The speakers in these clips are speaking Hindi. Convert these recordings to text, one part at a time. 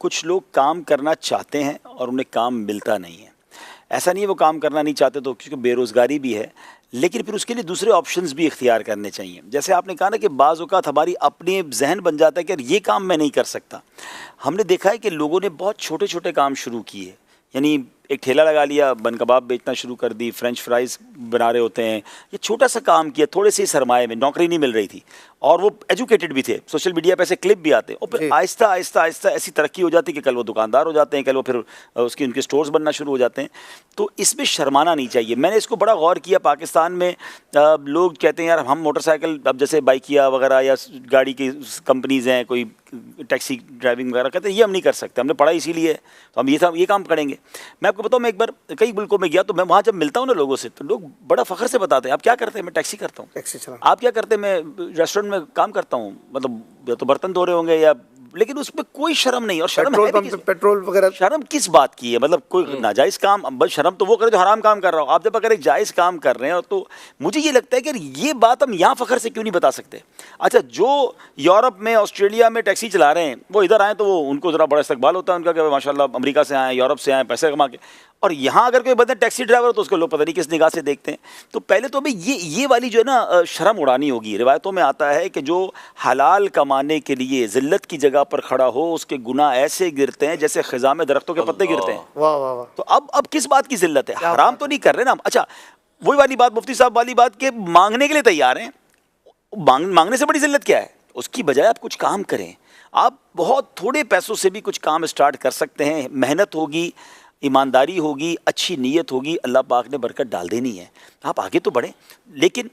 कुछ लोग काम करना चाहते हैं और उन्हें काम मिलता नहीं है। ऐसा नहीं है वो काम करना नहीं चाहते तो, क्योंकि बेरोज़गारी भी है, लेकिन फिर उसके लिए दूसरे ऑप्शंस भी इख्तियार करने चाहिए। जैसे आपने कहा ना कि बाज़ औक़ात हमारी अपने जहन बन जाता है कि यार ये काम मैं नहीं कर सकता। हमने देखा है कि लोगों ने बहुत छोटे छोटे काम शुरू किए, यानी एक ठेला लगा लिया, बन कबाब बेचना शुरू कर दी, फ्रेंच फ्राइज़ बना रहे होते हैं, ये छोटा सा काम किया थोड़े से सरमाए में, नौकरी नहीं मिल रही थी और वो एजुकेटेड भी थे, सोशल मीडिया पे ऐसे क्लिप भी आते हैं और फिर आहिस्ता आहिस्ता आहिस्ता ऐसी तरक्की हो जाती है कि कल वो दुकानदार हो जाते हैं, कल वो फिर उनके स्टोर्स बनना शुरू हो जाते हैं। तो इसमें शर्माना नहीं चाहिए। मैंने इसको बड़ा गौर किया, पाकिस्तान में लोग कहते हैं यार हम मोटरसाइकिल, अब जैसे बाइकिया वगैरह या गाड़ी की कंपनीज़ हैं, कोई टैक्सी ड्राइविंग वगैरह, कहते हैं ये हम नहीं कर सकते, हमने पढ़ा इसीलिए है तो हम ये काम करेंगे। मैं आपको बताऊँ, मैं एक बार कई मुल्कों में गया तो मैं वहाँ जब मिलता हूँ ना लोगों से, तो लोग बड़ा फ़ख्र से बताते हैं आप क्या करते हैं, मैं टैक्सी करता हूँ। टैक्सी चला। आप क्या करते हैं? मैं रेस्टोरेंट में काम करता हूँ, मतलब या तो बर्तन धो रहे होंगे या, लेकिन उसमें कोई शर्म नहीं। और शर्म है भी पेट्रोल वगैरह, शर्म किस बात की है? मतलब कोई नाजायज़ काम, बस शर्म तो वो करे जो हराम काम कर रहा हो। आप जब अगर एक जायज़ काम कर रहे हैं, और तो मुझे ये लगता है कि ये बात हम यहाँ फ़ख्र से क्यों नहीं बता सकते। अच्छा, जो यूरोप में, ऑस्ट्रेलिया में टैक्सी चला रहे हैं, वो इधर आए तो वो उनको ज़रा बड़ा इस्तकबाल होता है उनका कि माशाल्लाह अमेरिका से आए, यूरोप से आए, पैसे कमा के। और यहाँ अगर कोई बंदा टैक्सी ड्राइवर हो तो उसको लोग पता नहीं किस निगाह से देखते हैं। तो पहले तो हमें ये वाली जो है ना शर्म उड़ानी होगी। रिवायतों में आता है कि जो हलाल कमाने के लिए ज़िल्लत की जगह पर खड़ा हो, उसके गुनाह ऐसे गिरते हैं जैसे ख़िज़ा में दरख्तों के पत्ते गिरते हैं। वाह वाह वाह। तो अब किस बात की ज़िल्लत है? हराम तो नहीं कर रहे ना हम। अच्छा, वही वाली बात, मुफ्ती साहब वाली बात के मांगने के लिए तैयार हैं। मांगने से बड़ी ज़िल्लत क्या है? उसकी बजाय आप कुछ काम करें। आप बहुत थोड़े पैसों से भी कुछ काम स्टार्ट कर सकते हैं। मेहनत होगी, ईमानदारी होगी, अच्छी नीयत होगी, अल्लाह पाक ने बरकत डाल देनी है। आप आगे तो बढ़ें, लेकिन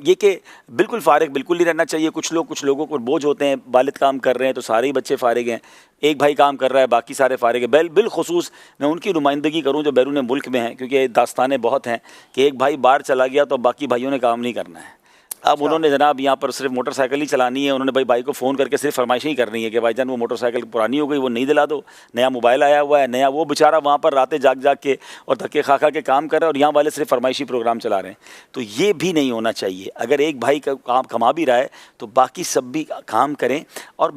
ये कि बिल्कुल फ़ारिग बिल्कुल नहीं रहना चाहिए। कुछ लोगों को बोझ होते हैं, वालिद काम कर रहे हैं तो सारे ही बच्चे फ़ारिग हैं, एक भाई काम कर रहा है बाकी सारे फ़ारिग हैं। बिलख़ुसूस मैं उनकी नुमाइंदगी करूँ जो बैरून मुल्क में हैं, क्योंकि दास्तानें बहुत हैं कि एक भाई बाहर चला गया तो बाकी भाइयों ने काम नहीं करना है। अब उन्होंने जनाब यहाँ पर सिर्फ मोटरसाइकिल ही चलानी है, उन्होंने भाई को फ़ोन करके सिर्फ फरमाइश ही करनी है कि भाईजान वो मोटरसाइकिल पुरानी हो गई, वो नहीं दिला दो, नया मोबाइल आया हुआ है, नया। वो बेचारा वहाँ पर रातें जाग के और धक्के खा के काम कर रहा है और यहाँ वाले सिर्फ फरमाइशी प्रोग्राम चला रहे हैं। तो ये भी नहीं होना चाहिए। अगर एक भाई का काम कमा भी रहा है तो बाकी सब भी काम करें। और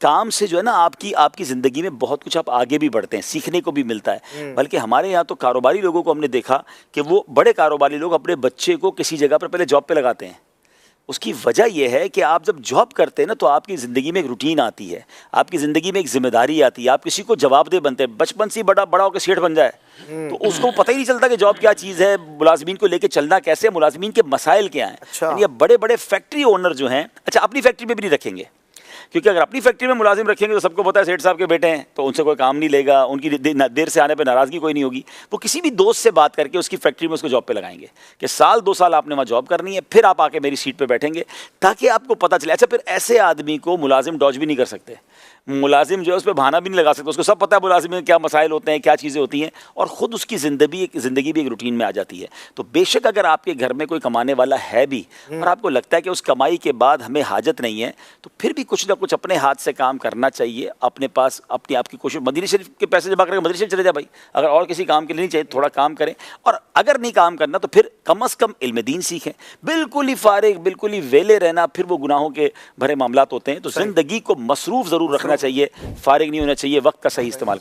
काम से जो है ना आपकी ज़िंदगी में बहुत कुछ आप आगे भी बढ़ते हैं, सीखने को भी मिलता है। बल्कि हमारे यहाँ तो कारोबारी लोगों को हमने देखा कि वो बड़े कारोबारी लोग अपने बच्चे को किसी जगह पर पहले जॉब पे लगाते हैं। उसकी वजह यह है कि आप जब जॉब करते हैं ना तो आपकी ज़िंदगी में एक रूटीन आती है, आपकी ज़िंदगी में एक जिम्मेदारी आती है, आप किसी को जवाबदेह बनते हैं। बचपन से बड़ा होकर सेठ बन जाए तो उसको पता ही नहीं चलता कि जॉब क्या चीज़ है, मुलाजमीन को लेके चलना कैसे है, मुलाजमीन के मसाइल क्या हैं। अच्छा। ये बड़े बड़े फैक्ट्री ओनर जो हैं, अच्छा अपनी फैक्ट्री में भी नहीं रखेंगे, क्योंकि अगर अपनी फैक्ट्री में मुलाजिम रखेंगे तो सबको पता है सेठ साहब के बेटे हैं तो उनसे कोई काम नहीं लेगा, उनकी देर से आने पर नाराज़गी कोई नहीं होगी। वो किसी भी दोस्त से बात करके उसकी फैक्ट्री में उसको जॉब पे लगाएंगे कि साल 2 साल आपने वहाँ जॉब करनी है, फिर आप आके मेरी सीट पे बैठेंगे, ताकि आपको पता चले। अच्छा, फिर ऐसे आदमी को मुलाजिम डॉज भी नहीं कर सकते, मुलाजिम जो है उस पर बहाना भी नहीं लगा सकते, उसको सब पता है मुलाजिम में क्या मसाइल होते हैं, क्या चीज़ें होती हैं, और ख़ुद उसकी ज़िंदगी भी एक रूटीन में आ जाती है। तो बेशक अगर आपके घर में कोई कमाने वाला है भी और आपको लगता है कि उस कमाई के बाद हमें हाजत नहीं है, तो फिर भी कुछ ना कुछ अपने हाथ से काम करना चाहिए। अपने पास अपनी आपकी कोशिश, मदीना शरीफ के पैसे जमा करके मदीना शरीफ चले जाए भाई, अगर और किसी काम के लिए नहीं चाहिए थोड़ा काम करें। और अगर नहीं काम करना तो फिर कम अज़ कम इल्म दीन सीखें। बिल्कुल ही फ़ारिग, बिल्कुल ही वेले रहना फिर वो गुनाहों के भरे मामलात होते हैं। तो ज़िंदगी को मसरूफ़ ज़रूर रखना चाहिए, फ़ारिग नहीं होना चाहिए, वक्त का सही इस्तेमाल।